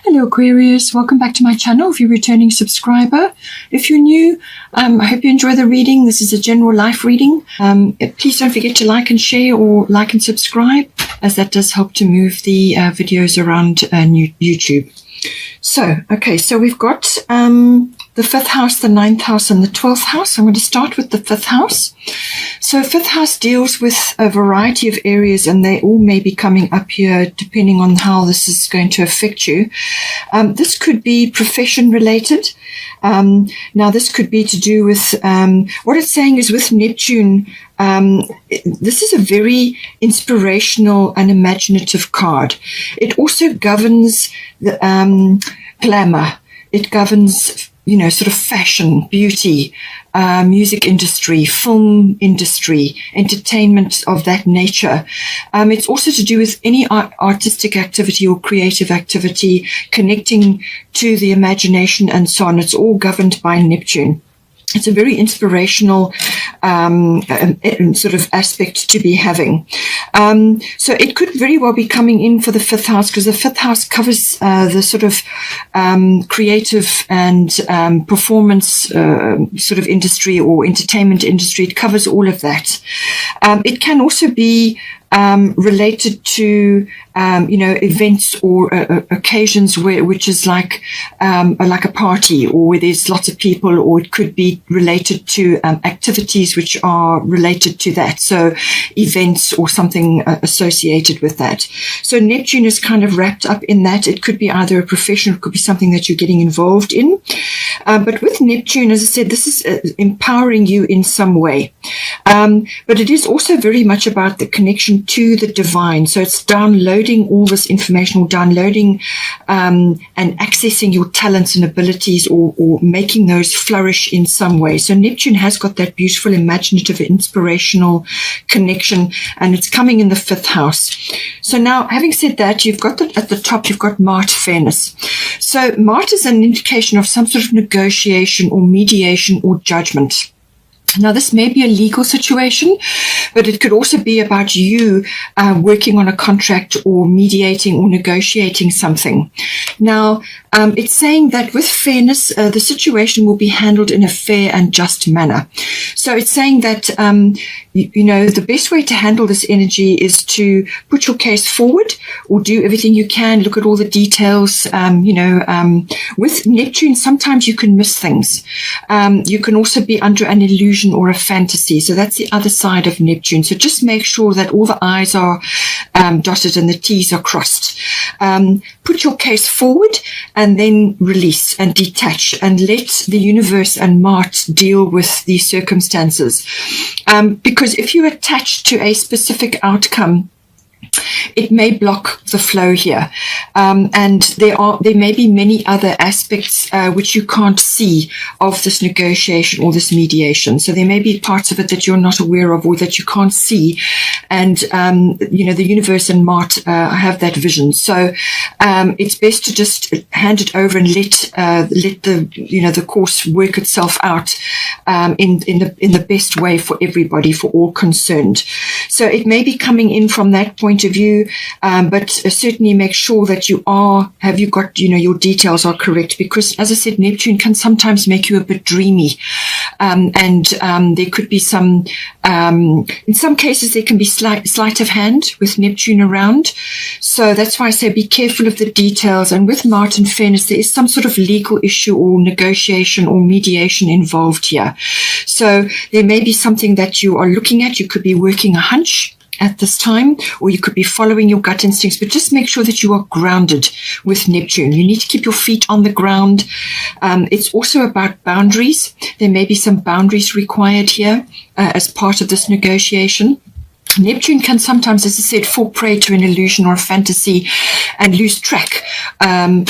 Hello Aquarius, welcome back to my channel if you're a returning subscriber. If you're new, I hope you enjoy the reading. This is a general life reading. Please don't forget to like and share or like and subscribe, as that does help to move the videos around YouTube. So we've got the 5th house, the 9th house, and the 12th house. I'm going to start with the 5th house. So 5th house deals with a variety of areas, and they all may be coming up here depending on how this is going to affect you. This could be profession related. Now this could be to do with, what it's saying is with Neptune, this is a very inspirational and imaginative card. It also governs the glamour. It governs, sort of fashion, beauty, music industry, film industry, entertainment of that nature. It's also to do with any artistic activity or creative activity connecting to the imagination and so on. It's all governed by Neptune. It's a very inspirational sort of aspect to be having. So it could very well be coming in for the 5th house, because the 5th house covers the sort of creative and performance sort of industry or entertainment industry. It covers all of that. It can also be related to events or occasions which is like a party, or where there's lots of people, or it could be related to activities which are related to that, so events or something associated with that. So Neptune is kind of wrapped up in that. It could be either a profession, it could be something that you're getting involved in, but with Neptune, as I said, this is empowering you in some way, but it is also very much about the connection to the divine. So it's downloading all this information, or downloading and accessing your talents and abilities, or making those flourish in some way. So Neptune has got that beautiful, imaginative, inspirational connection, and it's coming in the 5th house. So now, having said that, you've got at the top, you've got Mart, fairness. So Mart is an indication of some sort of negotiation or mediation or judgment. Now, this may be a legal situation, but it could also be about you working on a contract or mediating or negotiating something. Now, it's saying that with fairness, the situation will be handled in a fair and just manner. So it's saying that, the best way to handle this energy is to put your case forward, or do everything you can, look at all the details. With Neptune, sometimes you can miss things. You can also be under an illusion or a fantasy. So that's the other side of Neptune. So just make sure that all the I's are dotted and the T's are crossed. Put your case forward, and then release and detach, and let the universe and Mart deal with these circumstances. Because if you attach to a specific outcome, it may block the flow here, and there may be many other aspects which you can't see of this negotiation or this mediation. So there may be parts of it that you're not aware of, or that you can't see, and the universe and Mart have that vision. So it's best to just hand it over and let the course work itself out in the best way for everybody, for all concerned. So it may be coming in from that point of view, but certainly make sure that your details are correct, because, as I said, Neptune can sometimes make you a bit dreamy, and there could be some, in some cases, there can be sleight of hand with Neptune around. So that's why I say be careful of the details. And with Mart and fairness, there is some sort of legal issue or negotiation or mediation involved here. So there may be something that you are looking at. You could be working a hunch at this time, or you could be following your gut instincts, but just make sure that you are grounded with Neptune. You need to keep your feet on the ground. It's also about boundaries. There may be some boundaries required here as part of this negotiation. Neptune can sometimes, as I said, fall prey to an illusion or a fantasy and lose track and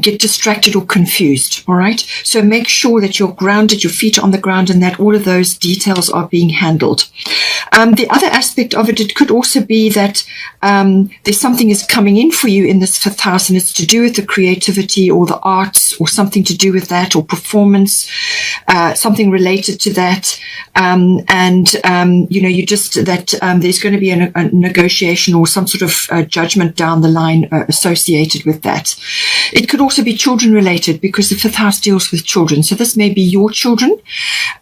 get distracted or confused. All right. So make sure that you're grounded, your feet are on the ground, and that all of those details are being handled. The other aspect of it, it could also be that there's something is coming in for you in this 5th house, and it's to do with the creativity or the arts, or something to do with that, or performance, something related to that. You just that there's going to be a negotiation or some sort of judgment down the line associated with that. It could also be children related, because the fifth house deals with children. So this may be your children,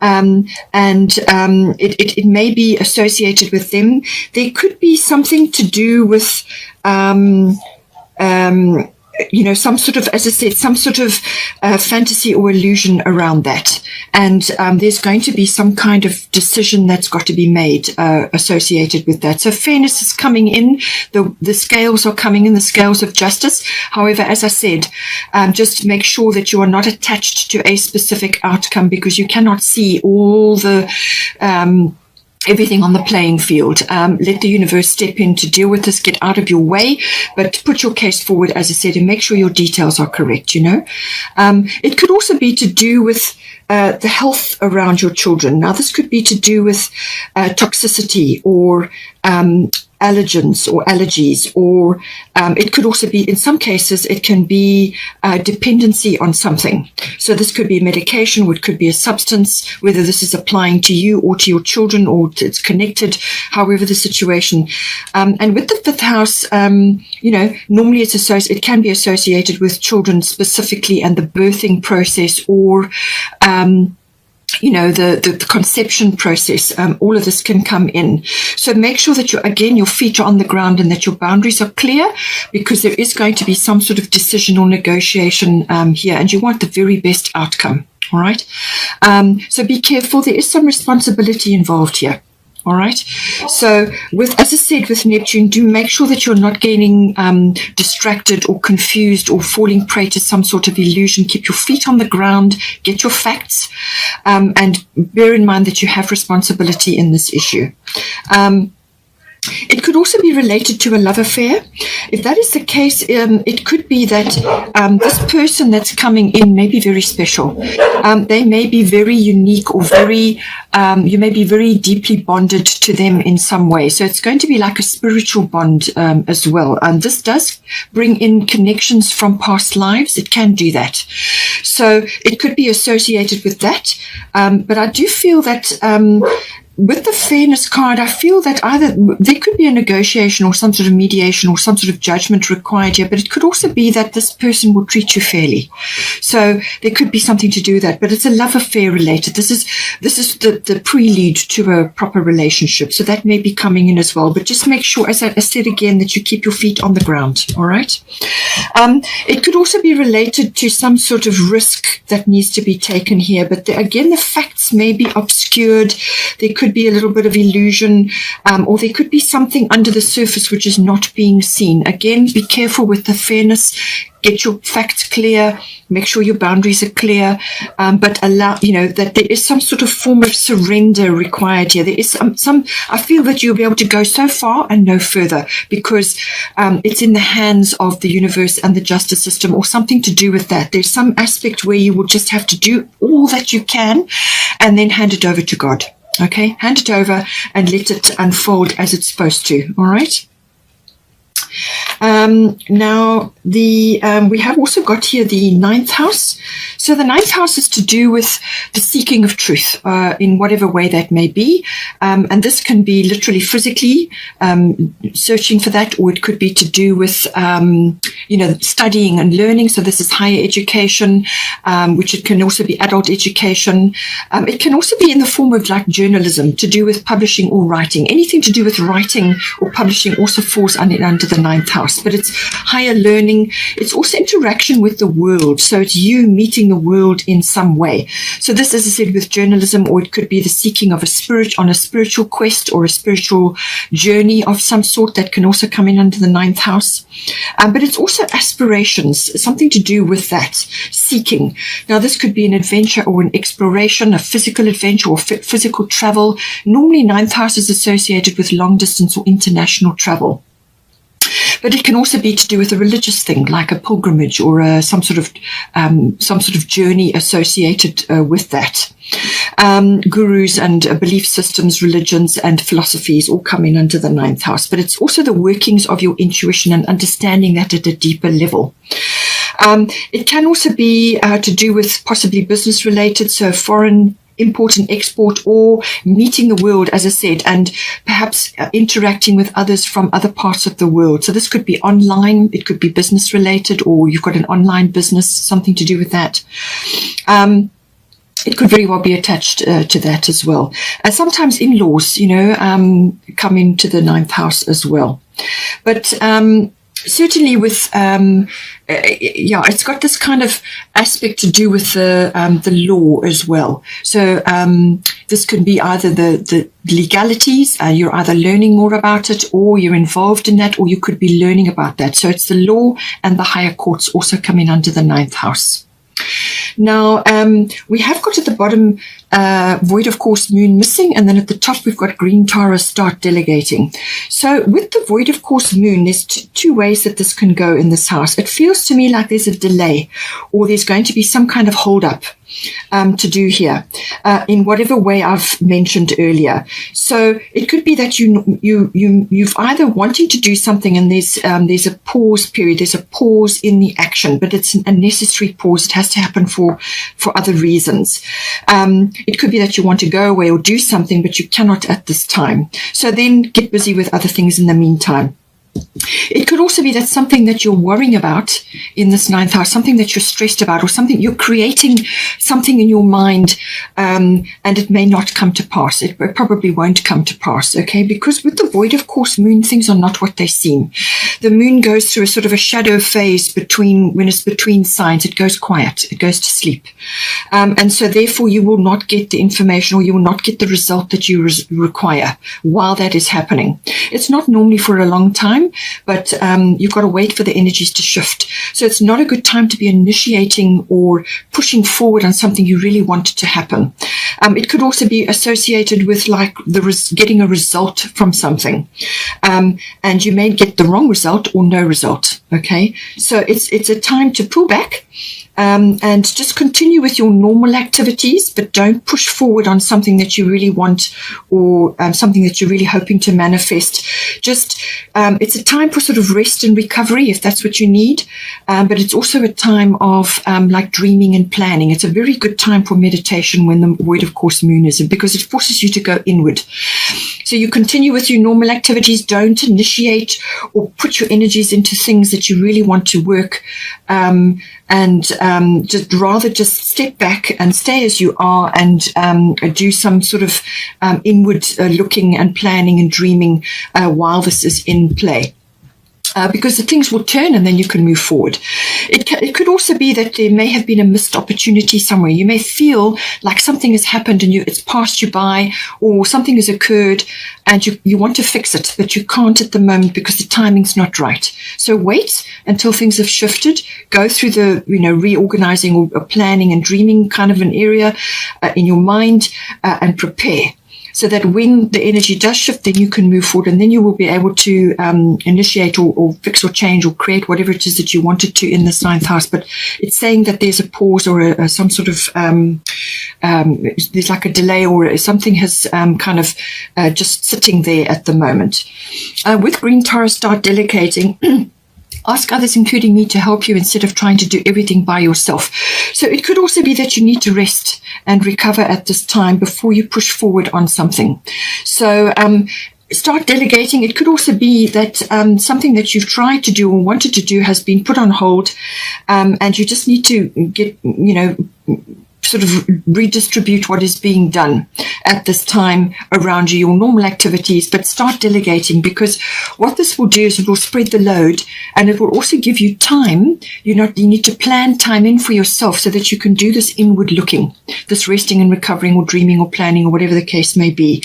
and it may be associated with them. There could be something to do with some sort of, as I said, some sort of fantasy or illusion around that. And there's going to be some kind of decision that's got to be made associated with that. So fairness is coming in. The scales are coming in, the scales of justice. However, as I said, just make sure that you are not attached to a specific outcome, because you cannot see all the everything on the playing field. Let the universe step in to deal with this, get out of your way, but put your case forward, as I said, and make sure your details are correct, It could also be to do with the health around your children. Now, this could be to do with toxicity or allergens or allergies, or it could also be, in some cases, it can be dependency on something. So this could be medication, or it could be a substance, whether this is applying to you or to your children, or it's connected, however the situation. And with the fifth house, normally it can be associated with children specifically, and the birthing process, or the conception process. All of this can come in. So make sure that your feet are on the ground and that your boundaries are clear, because there is going to be some sort of decision or negotiation here, and you want the very best outcome. All right. So be careful. There is some responsibility involved here. All right. So as I said, with Neptune, do make sure that you're not getting distracted or confused or falling prey to some sort of illusion. Keep your feet on the ground, get your facts, and bear in mind that you have responsibility in this issue. It could also be related to a love affair. If that is the case, it could be that this person that's coming in may be very special. They may be very unique, or you may be very deeply bonded to them in some way. So it's going to be like a spiritual bond as well. And this does bring in connections from past lives. It can do that. So it could be associated with that. But I do feel that with the fairness card, I feel that either there could be a negotiation or some sort of mediation or some sort of judgment required here, but it could also be that this person will treat you fairly. So there could be something to do with that, but it's a love affair related. This is the prelude to a proper relationship. So that may be coming in as well, but just make sure, as I said again, that you keep your feet on the ground. All right. It could also be related to some sort of risk that needs to be taken here, but again, the facts may be obscured. There could be a little bit of illusion, or there could be something under the surface which is not being seen. Again, be careful with the fairness. Get your facts clear. Make sure your boundaries are clear, but allow, that there is some sort of form of surrender required here. There is some. I feel that you'll be able to go so far and no further, because it's in the hands of the universe and the justice system, or something to do with that. There's some aspect where you will just have to do all that you can, and then hand it over to God. Okay, hand it over and let it unfold as it's supposed to. All right. Now, we have also got here the ninth house. So the ninth house is to do with the seeking of truth in whatever way that may be. And this can be literally physically searching for that, or it could be to do with, studying and learning. So this is higher education, which it can also be adult education. It can also be in the form of like journalism, to do with publishing or writing. Anything to do with writing or publishing also falls under the ninth house, but it's higher learning. It's also interaction with the world. So it's you meeting the world in some way. So this, as I said, with journalism, or it could be the seeking of a spiritual quest or a spiritual journey of some sort, that can also come in under the ninth house. But it's also aspirations, something to do with that, seeking. Now, this could be an adventure or an exploration, a physical adventure or physical travel. Normally, ninth house is associated with long distance or international travel. But it can also be to do with a religious thing, like a pilgrimage or some sort of journey associated with that. Gurus and belief systems, religions and philosophies all come in under the ninth house. But it's also the workings of your intuition and understanding that at a deeper level. It can also be to do with possibly business related, so foreign import and export, or meeting the world, as I said, and perhaps interacting with others from other parts of the world. So this could be online, it could be business related, or you've got an online business, something to do with that. It could very well be attached to that as well. Sometimes in-laws, come into the 9th house as well. But certainly with, it's got this kind of aspect to do with the law as well. So this could be either the legalities, you're either learning more about it, or you're involved in that, or you could be learning about that. So it's the law and the higher courts also coming under the 9th house. Now, we have got at the bottom void of course moon missing, and then at the top we've got green Taurus start delegating. So with the void of course moon, there's two ways that this can go in this house. It feels to me like there's a delay, or there's going to be some kind of hold up to do here in whatever way I've mentioned earlier. So it could be that you've either wanting to do something and there's a pause period, there's a pause in the action, but it's a necessary pause. It has to happen for other reasons. It could be that you want to go away or do something, but you cannot at this time. So then get busy with other things in the meantime. It could also be that something that you're worrying about in this 9th house, something that you're stressed about, or something you're creating something in your mind, and it may not come to pass. It probably won't come to pass, okay? Because with the void of course moon, things are not what they seem. The moon goes through a sort of a shadow phase when it's between signs. It goes quiet, it goes to sleep. And so therefore you will not get the information, or you will not get the result that you require while that is happening. It's not normally for a long time, but you've got to wait for the energies to shift. So it's not a good time to be initiating or pushing forward on something you really want to happen. It could also be associated with like getting a result from something, and you may get the wrong result or no result. Okay, so it's a time to pull back and just continue with your normal activities, but don't push forward on something that you really want, or something that you're really hoping to manifest. Just it's a time for sort of rest and recovery if that's what you need, but it's also a time of like dreaming and planning. It's a very good time for meditation when the void of course moon is, because it forces you to go inward. So you continue with your normal activities. Don't initiate or put your energies into things that you really want to work, and just step back and stay as you are, and do some sort of inward looking and planning and dreaming while this is in play. Because the things will turn and then you can move forward. It could also be that there may have been a missed opportunity somewhere. You may feel like something has happened and it's passed you by, or something has occurred and you want to fix it, but you can't at the moment because the timing's not right. So wait until things have shifted. Go through the reorganizing or planning and dreaming kind of an area in your mind, and prepare. So that when the energy does shift, then you can move forward, and then you will be able to initiate or fix or change or create whatever it is that you wanted to in this 9th house. But it's saying that there's a pause or some sort of, there's like a delay, or something has kind of just sitting there at the moment. With green Taurus, start delegating. Ask others, including me, to help you instead of trying to do everything by yourself. So it could also be that you need to rest and recover at this time before you push forward on something. So start delegating. It could also be that something that you've tried to do or wanted to do has been put on hold, and you just need to get, sort of redistribute what is being done at this time around you, your normal activities, but start delegating, because what this will do is it will spread the load, and it will also give you time. You need to plan time in for yourself so that you can do this inward looking, this resting and recovering or dreaming or planning or whatever the case may be,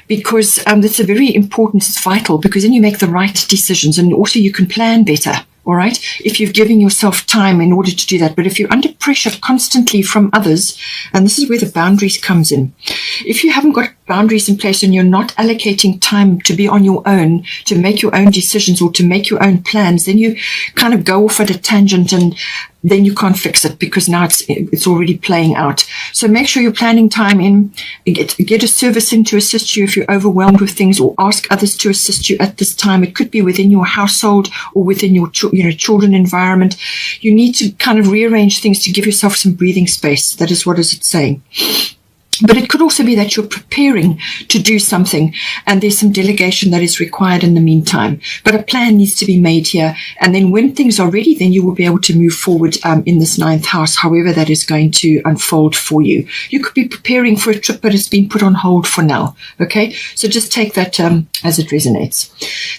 because that's a very important, it's vital, because then you make the right decisions, and also you can plan better. All right, if you've given yourself time in order to do that. But if you're under pressure constantly from others, and this is where the boundaries comes in, if you haven't got boundaries in place and you're not allocating time to be on your own, to make your own decisions or to make your own plans, then you kind of go off at a tangent, and then you can't fix it because now it's already playing out. So make sure you're planning time in. Get a service in to assist you if you're overwhelmed with things, or ask others to assist you at this time. It could be within your household or within your children environment. You need to kind of rearrange things to give yourself some breathing space. That is what is it saying. But it could also be that you're preparing to do something and there's some delegation that is required in the meantime. But a plan needs to be made here. And then when things are ready, then you will be able to move forward in this 9th house, however that is going to unfold for you. You could be preparing for a trip, but it's been put on hold for now. Okay, so just take that as it resonates.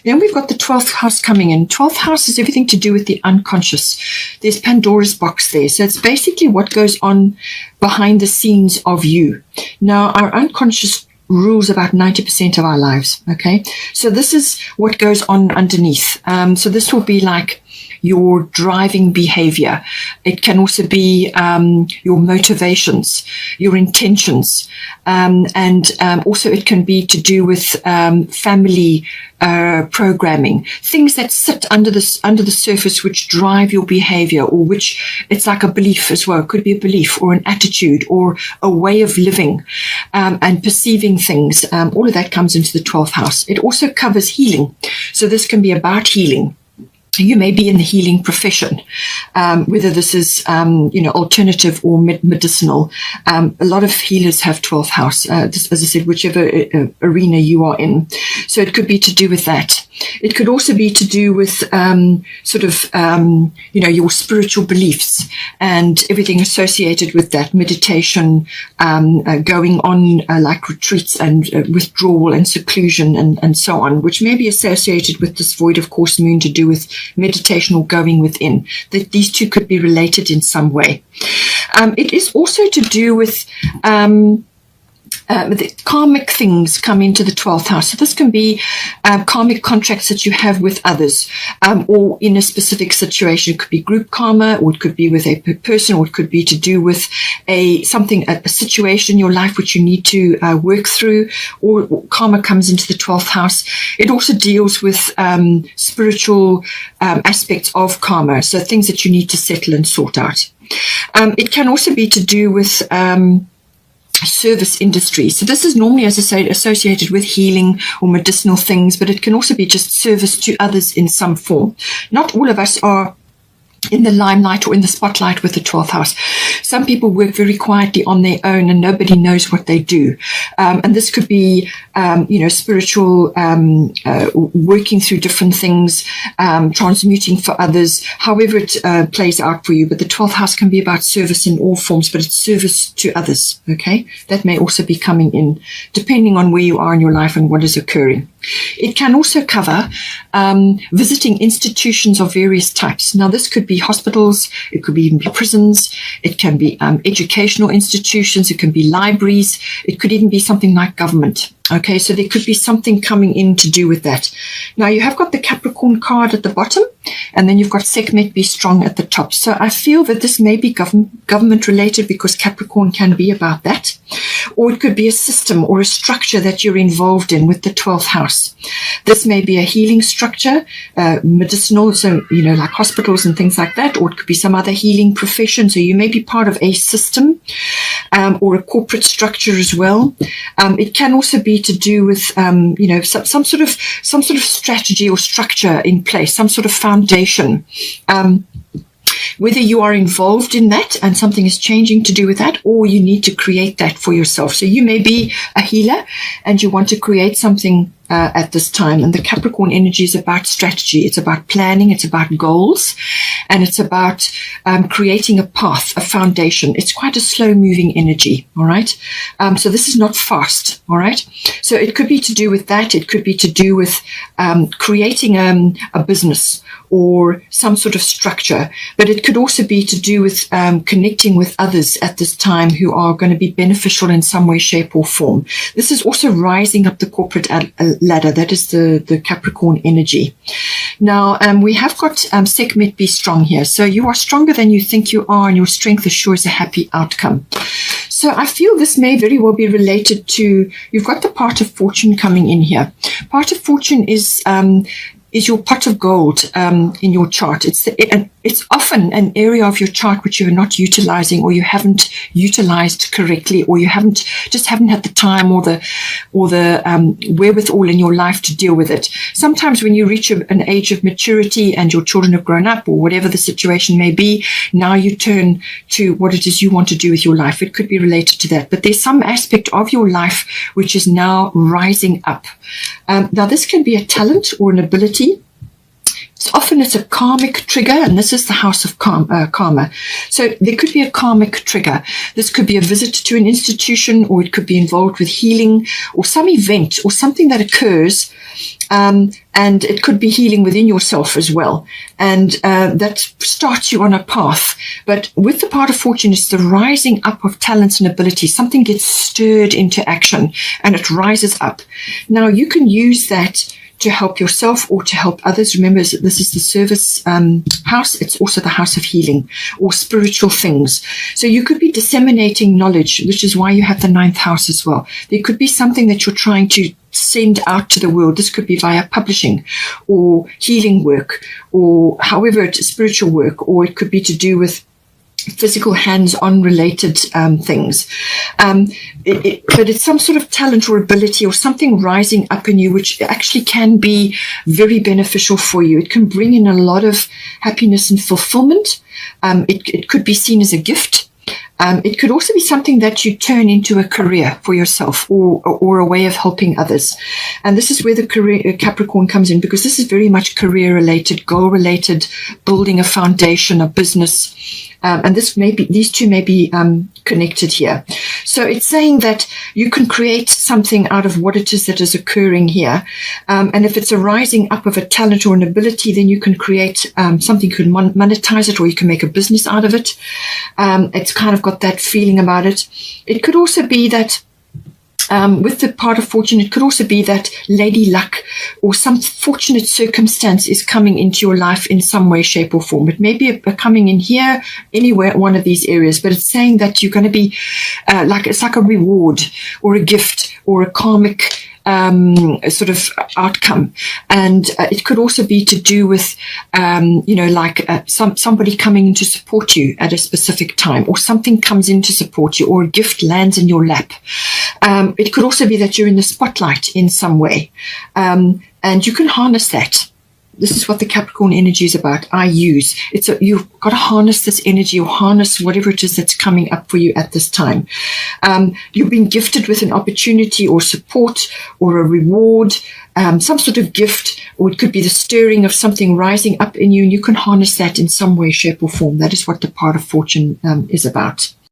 Then we've got the 12th house coming in. 12th house is everything to do with the unconscious. There's Pandora's box there. So it's basically what goes on behind the scenes of you. Now, our unconscious rules about 90% of our lives, okay? So this is what goes on underneath. So this will be like your driving behavior. It can also be your motivations, your intentions, and also it can be to do with family programming, things that sit under the surface which drive your behavior, or which it's like a belief as well. It could be a belief or an attitude or a way of living and perceiving things. All of that comes into the 12th house. It also covers healing. So this can be about healing. You may be in the healing profession, whether this is, alternative or medicinal. A lot of healers have 12th house, as I said, whichever arena you are in. So it could be to do with that. It could also be to do with your spiritual beliefs and everything associated with that, meditation, going on like retreats and withdrawal and seclusion and so on, which may be associated with this void of course moon to do with meditation or going within. That these two could be related in some way. It is also to do with the karmic things come into the 12th house. So this can be karmic contracts that you have with others, or in a specific situation. It could be group karma, or it could be with a person, or it could be to do with a situation in your life which you need to work through, or karma comes into the 12th house. It also deals with spiritual aspects of karma, so things that you need to settle and sort out. It can also be to do with service industry. So this is normally, as I say, associated with healing or medicinal things, but it can also be just service to others in some form. Not all of us are in the limelight or in the spotlight with the 12th house. Some people work very quietly on their own and nobody knows what they do. And this could be, spiritual, working through different things, transmuting for others, however it plays out for you. But the 12th house can be about service in all forms, but it's service to others. Okay. That may also be coming in depending on where you are in your life and what is occurring. It can also cover visiting institutions of various types. Now, this could be hospitals, it could even be prisons, it can be educational institutions, it can be libraries, it could even be something like government. Okay, so there could be something coming in to do with that. Now, you have got the Capricorn card at the bottom, and then you've got Sekhmet, be strong at the top. So I feel that this may be government related because Capricorn can be about that. Or it could be a system or a structure that you're involved in with the 12th house. This may be a healing structure, medicinal, so, like hospitals and things like that, or it could be some other healing profession. So you may be part of a system or a corporate structure as well. It can also be to do with, some sort of strategy or structure in place, some sort of foundation. Whether you are involved in that and something is changing to do with that, or you need to create that for yourself. So you may be a healer and you want to create something at this time. And the Capricorn energy is about strategy. It's about planning. It's about goals. And it's about creating a path, a foundation. It's quite a slow moving energy. All right. So this is not fast. All right. So it could be to do with that. It could be to do with creating a business or some sort of structure. But it could also be to do with connecting with others at this time who are going to be beneficial in some way, shape or form. This is also rising up the corporate ladder. That is the Capricorn energy. Now, we have got Sekhmet, be strong here. So you are stronger than you think you are, and your strength assures a happy outcome. So I feel this may very well be related to, you've got the part of fortune coming in here. Part of fortune is your pot of gold in your chart. It's it's often an area of your chart which you are not utilizing, or you haven't utilized correctly, or you haven't had the time or the wherewithal in your life to deal with it. Sometimes when you reach an age of maturity and your children have grown up, or whatever the situation may be, now you turn to what it is you want to do with your life. It could be related to that, but there's some aspect of your life which is now rising up. Now this can be a talent or an ability. Often it's a karmic trigger, and this is the house of karma. So there could be a karmic trigger. This could be a visit to an institution, or it could be involved with healing or some event or something that occurs. And it could be healing within yourself as well. And that starts you on a path. But with the part of fortune, it's the rising up of talents and abilities. Something gets stirred into action and it rises up. Now you can use that to help yourself or to help others. Remember, this is the service house. It's also the house of healing or spiritual things. So you could be disseminating knowledge, which is why you have the 9th house as well. There could be something that you're trying to send out to the world. This could be via publishing or healing work, or however it's spiritual work, or it could be to do with physical hands-on related things. But it's some sort of talent or ability or something rising up in you, which actually can be very beneficial for you. It can bring in a lot of happiness and fulfillment. It could be seen as a gift. It could also be something that you turn into a career for yourself, or a way of helping others. And this is where the career Capricorn comes in, because this is very much career related, goal related, building a foundation, a business. And these two may be connected here. So it's saying that you can create something out of what it is that is occurring here. And if it's a rising up of a talent or an ability, then you can create something, you can monetize it, or you can make a business out of it. It's kind of got that feeling about it. It could also be that with the part of fortune, it could also be that lady luck or some fortunate circumstance is coming into your life in some way, shape or form. It may be coming in here, anywhere, one of these areas, but it's saying that you're going to be it's like a reward or a gift or a karmic sort of outcome. And it could also be to do with somebody coming in to support you at a specific time, or something comes in to support you, or a gift lands in your lap. It could also be that you're in the spotlight in some way, and you can harness that. This is what the Capricorn energy is about. You've got to harness this energy, or harness whatever it is that's coming up for you at this time. You've been gifted with an opportunity or support or a reward, some sort of gift, or it could be the stirring of something rising up in you, and you can harness that in some way, shape or form. That is what the part of fortune is about.